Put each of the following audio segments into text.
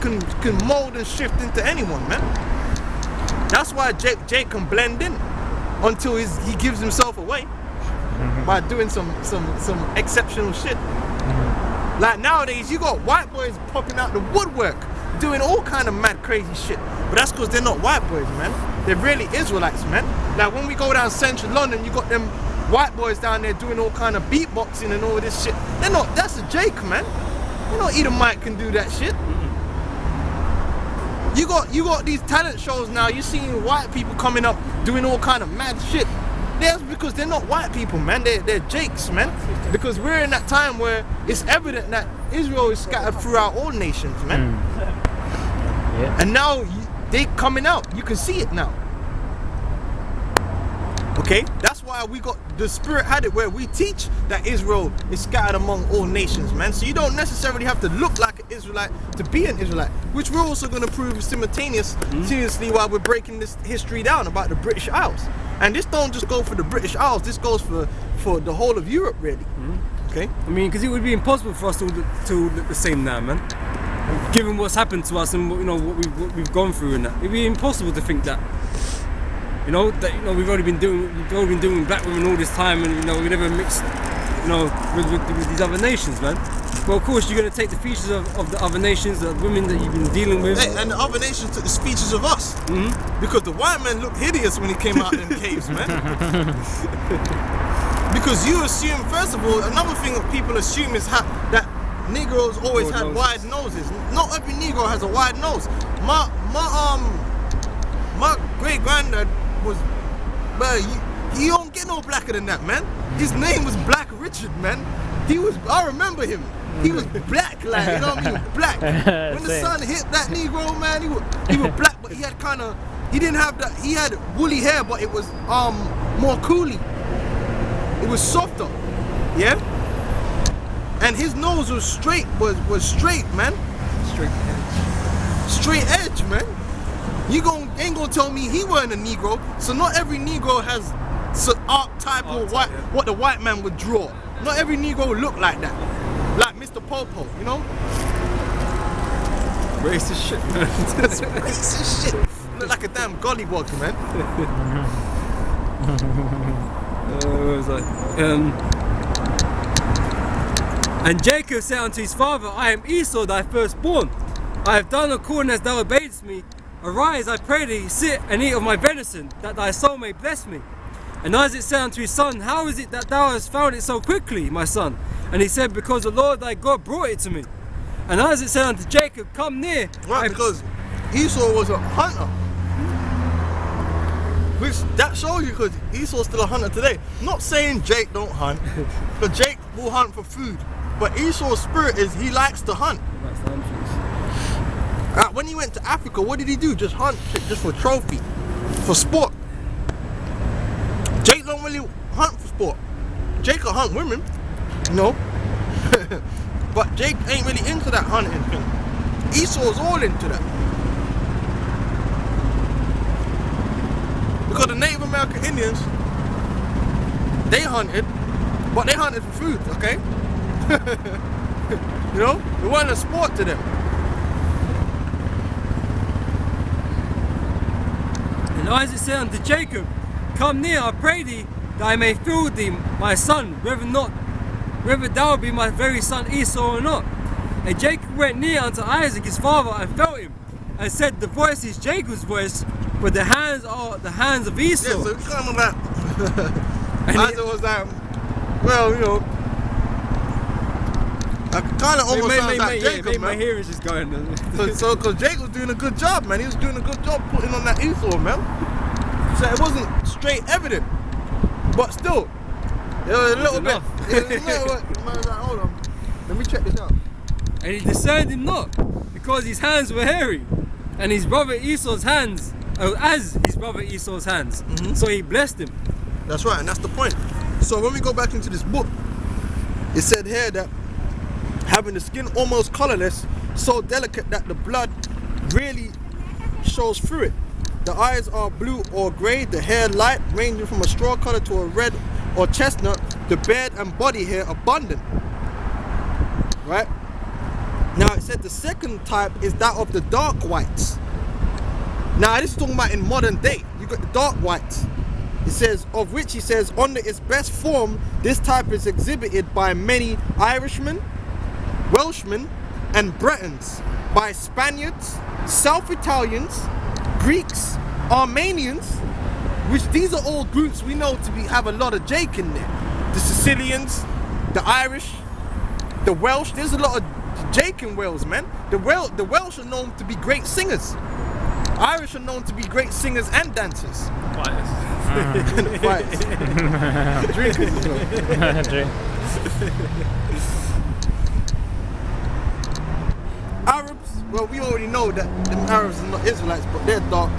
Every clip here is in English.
can mold and shift into anyone, man. That's why Jake can blend in until he gives himself away by doing some exceptional shit. Like nowadays, you got white boys popping out the woodwork, doing all kind of mad crazy shit. But that's because they're not white boys, man. They're really Israelites, man. Like when we go down central London, you got them white boys down there doing all kind of beatboxing and all this shit. They're not. That's a Jake, man. You know, Edomite can do that shit. You got these talent shows now. You're seeing white people coming up doing all kind of mad shit. That's because they're not white people, man. They're Jakes, man. Because we're in that time where it's evident that Israel is scattered throughout all nations, man. Yeah. And now they coming out. You can see it now. Okay, that's why we got the Spirit had it where we teach that Israel is scattered among all nations, man. So you don't necessarily have to look like an Israelite to be an Israelite, which we're also going to prove simultaneously while we're breaking this history down about the British Isles. And this don't just go for the British Isles, this goes for the whole of Europe, really. Okay? I mean, because it would be impossible for us to look the same now, man. Given what's happened to us and what we've gone through and that, it'd be impossible to think that. We've already been doing black women all this time, and we never mixed, with these other nations, man. Well, of course, you're going to take the features of the other nations, the women that you've been dealing with. Hey, and the other nations took the speeches of us. Because the white man looked hideous when he came out in the caves, man. Because you assume, first of all, another thing that people assume is that Negroes always had wide noses. Not every Negro has a wide nose. My great granddad was, but he don't get no blacker than that, man. His name was Black Richard, man. I remember him. He was black, like, you know what I mean? Black. When the sun hit that Negro, man, he was black, but he didn't have that, he had woolly hair, but it was more coolie. It was softer, yeah? And his nose was straight, was straight, man. Straight edge, man. You ain't gonna tell me he weren't a Negro. So not every Negro has some archetype of what the white man would draw. Not every Negro look like that. Like Mr. Popo, you know? Racist shit, man. That's racist shit. Look like a damn gollywog, man. And Jacob said unto his father, I am Esau, thy firstborn. I have done according as thou obeyedst me. Arise, I pray thee, sit and eat of my venison, that thy soul may bless me. And Isaac said unto his son, how is it that thou hast found it so quickly, my son? And he said, because the Lord thy God brought it to me. And Isaac said unto Jacob, come near. Right, because Esau was a hunter. Which that shows you, because Esau's still a hunter today. Not saying Jake don't hunt, but Jake will hunt for food. But Esau's spirit is he likes to hunt. When he went to Africa, what did he do? Just hunt, just for trophy, for sport. Jake don't really hunt for sport. Jake will hunt women, you know. But Jake ain't really into that hunting thing. Esau's all into that. Because the Native American Indians, they hunted, but they hunted for food, okay? You know, it wasn't a sport to them. And Isaac said unto Jacob, come near, I pray thee, that I may fill thee, my son, whether thou be my very son Esau or not. And Jacob went near unto Isaac his father and felt him, and said, the voice is Jacob's voice, but the hands are the hands of Esau. Yeah, so it's kind of like, Isaac was like, well, you know, I kind of almost sounds like Jacob, man. My hearing's just going. Because Jacob was doing a good job, man. He was doing a good job putting on that Esau, man. So it wasn't straight evident, but still, it was a little bit. Man was like, hold on, let me check this out. And he discerned him not, because his hands were hairy, and his brother Esau's hands, as his brother Esau's hands. So he blessed him. That's right, and that's the point. So when we go back into this book, it said here that having the skin almost colorless, so delicate that the blood really shows through it. The eyes are blue or grey, the hair light, ranging from a straw color to a red or chestnut, the beard and body hair abundant. Right? Now it said the second type is that of the dark whites. Now this is talking about in modern day. You got the dark whites. It says, of which he says, under its best form, this type is exhibited by many Irishmen, Welshmen, and Bretons, by Spaniards, South Italians, Greeks, Armenians, which these are all groups we know to have a lot of Jake in there. The Sicilians, the Irish, the Welsh. There's a lot of Jake in Wales, man. The Welsh are known to be great singers. Irish are known to be great singers and dancers. Fighters. Drinkers as well. Arabs, well, we already know that the Arabs are not Israelites, but they're dark.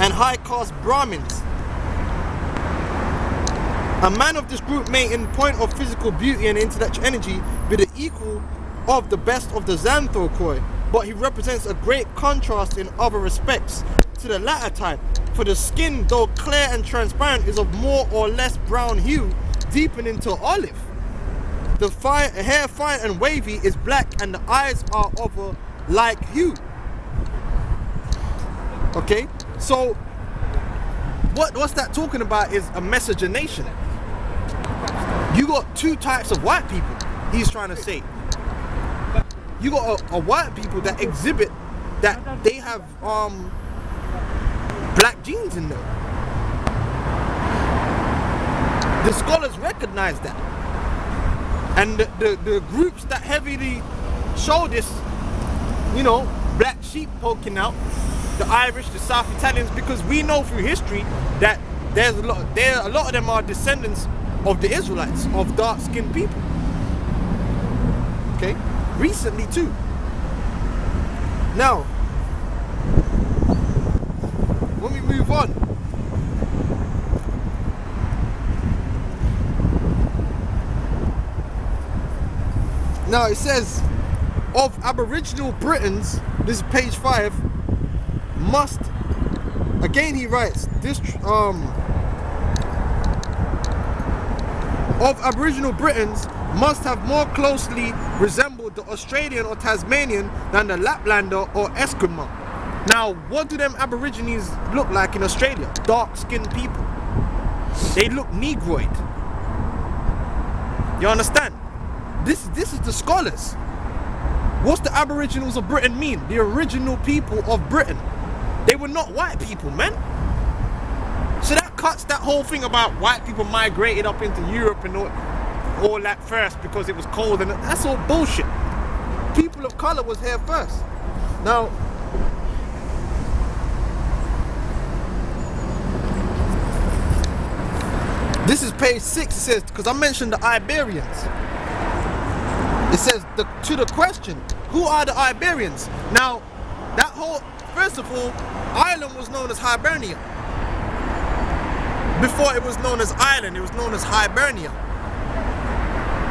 And high caste Brahmins. A man of this group may, in point of physical beauty and intellectual energy, be the equal of the best of the Xanthorchoi, but he represents a great contrast in other respects to the latter type, for the skin, though clear and transparent, is of more or less brown hue, deepening to olive. The hair fine and wavy is black, and the eyes are of a like hue. Okay, so what's that talking about is a miscegenation. You got two types of white people, he's trying to say. You got a white people that exhibit that they have black genes in them. The scholars recognize that. And the groups that heavily show this, you know, black sheep poking out, the Irish, the South Italians, because we know through history that a lot of them are descendants of the Israelites, of dark-skinned people. Okay? Recently too. Now, when we move on, now it says of Aboriginal Britons, this is page 5, must, again he writes, this of Aboriginal Britons must have more closely resembled the Australian or Tasmanian than the Laplander or Eskimo. Now, what do them Aborigines look like in Australia? Dark-skinned people. They look negroid. You understand? This is the scholars. What's the Aboriginals of Britain mean? The original people of Britain. They were not white people, man. So that cuts that whole thing about white people migrated up into Europe and all that first because it was cold, and that's all bullshit. People of color was here first. Now, this is page 6. It says, because I mentioned the Iberians. It says, to the question, who are the Iberians? Now, that whole, first of all, Ireland was known as Hibernia. Before it was known as Ireland, it was known as Hibernia.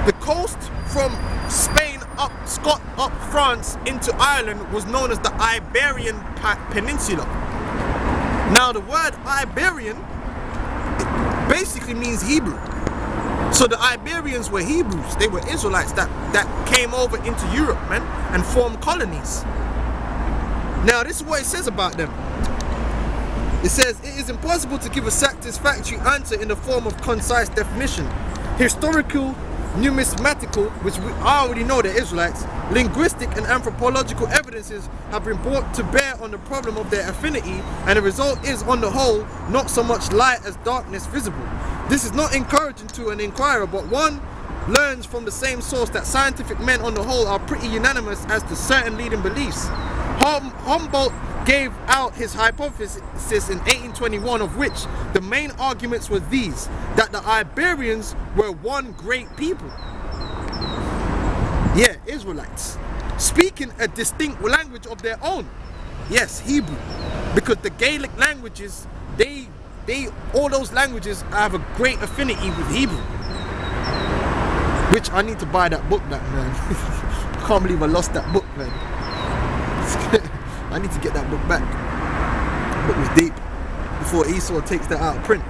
The coast from Spain up France into Ireland was known as the Iberian Peninsula. Now the word Iberian basically means Hebrew. So the Iberians were Hebrews. They were Israelites that came over into Europe, man, and formed colonies. Now this is what it says about them. It says, it is impossible to give a satisfactory answer in the form of concise definition. Historical, numismatical, which I already know they're Israelites, linguistic and anthropological evidences have been brought to bear on the problem of their affinity, and the result is, on the whole, not so much light as darkness visible. This is not encouraging to an inquirer, but one learns from the same source that scientific men on the whole are pretty unanimous as to certain leading beliefs. Humboldt gave out his hypothesis in 1821, of which the main arguments were these: that the Iberians were one great people, yeah, Israelites, speaking a distinct language of their own, yes, Hebrew, because the Gaelic languages, all those languages have a great affinity with Hebrew, which I need to buy that book back, man. I can't believe I lost that book, man. I need to get that book back. The book was deep before Esau takes that out of print.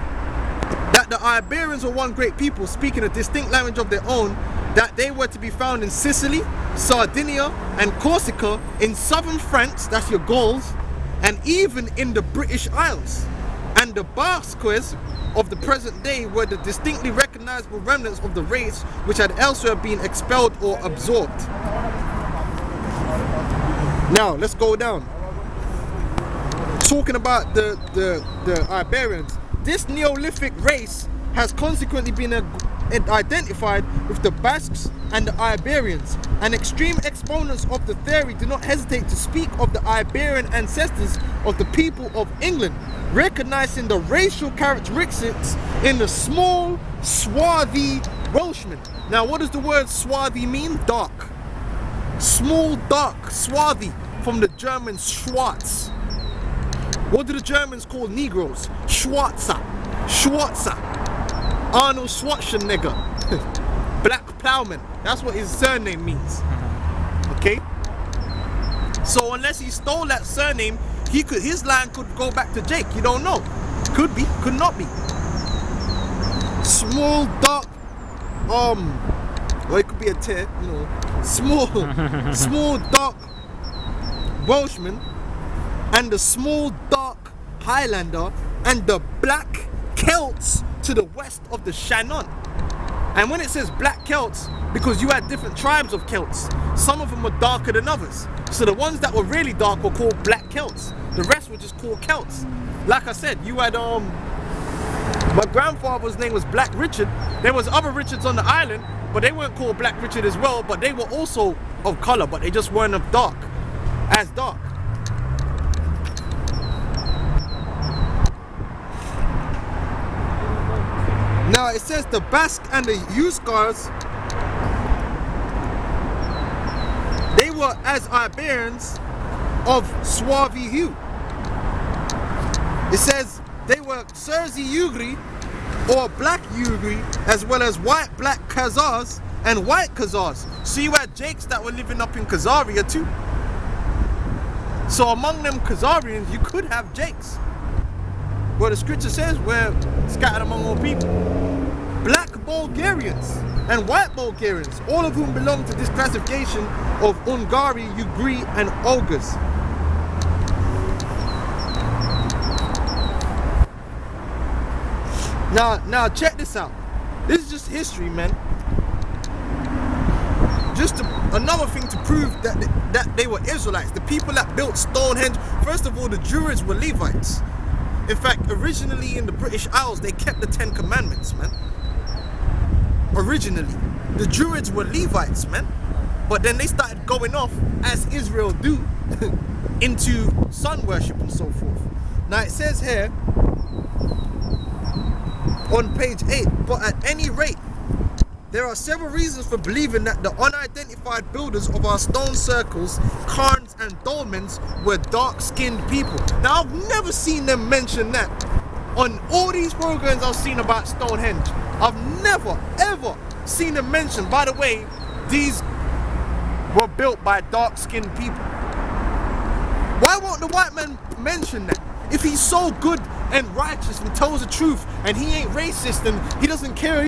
That the Iberians were one great people, speaking a distinct language of their own, that they were to be found in Sicily, Sardinia, and Corsica, in southern France, that's your Gauls, and even in the British Isles. And the Basques of the present day were the distinctly recognizable remnants of the race which had elsewhere been expelled or absorbed. Now let's go down. Talking about the Iberians, this Neolithic race has consequently been identified with the Basques and the Iberians, and extreme exponents of the theory do not hesitate to speak of the Iberian ancestors of the people of England, recognizing the racial characteristics in the small, swarthy Welshmen. Now, what does the word swarthy mean? Dark. Small, dark, swarthy, from the German Schwarz. What do the Germans call Negroes? Schwarzer. Schwarzer. Arnold Schwarzenegger. Black Plowman. That's what his surname means. Okay? So unless he stole that surname, his line could go back to Jake. You don't know. Could be, could not be. Small, dark, well, it could be a tear, you know. Small, dark Welshman, and the small, dark Highlander, and the black Celts to the west of the Shannon. And when it says black Celts, because you had different tribes of Celts, some of them were darker than others. So the ones that were really dark were called black Celts. The rest were just called Celts. Like I said, you had my grandfather's name was Black Richard. There was other Richards on the island, but they weren't called Black Richard as well, but they were also of color, but they just weren't of dark, as dark. Now it says the Basque and the Uscars, they were as Iberians of swarthy hue. It says they were Serzi Ugri or black Ugri, as well as black Khazars and white Khazars. So you had Jakes that were living up in Khazaria too. So among them Khazarians, you could have Jakes. Well, the scripture says we're scattered among all people. Black Bulgarians and white Bulgarians, all of whom belong to this classification of Ungari, Ugri, and Olgas. Now check this out. This is just history, man. Just another thing to prove that they were Israelites. The people that built Stonehenge, first of all, the Druids were Levites. In fact, originally in the British Isles, they kept the 10 Commandments, man. Originally, the Druids were Levites, man. But then they started going off, as Israel do, into sun worship and so forth. Now it says here, on page 8, but at any rate, there are several reasons for believing that the unidentified builders of our stone circles, cairns and dolmens were dark-skinned people. Now, I've never seen them mention that. On all these programs I've seen about Stonehenge, I've never, ever seen them mention, by the way, these were built by dark-skinned people. Why won't the white man mention that? If he's so good and righteous and tells the truth and he ain't racist and he doesn't care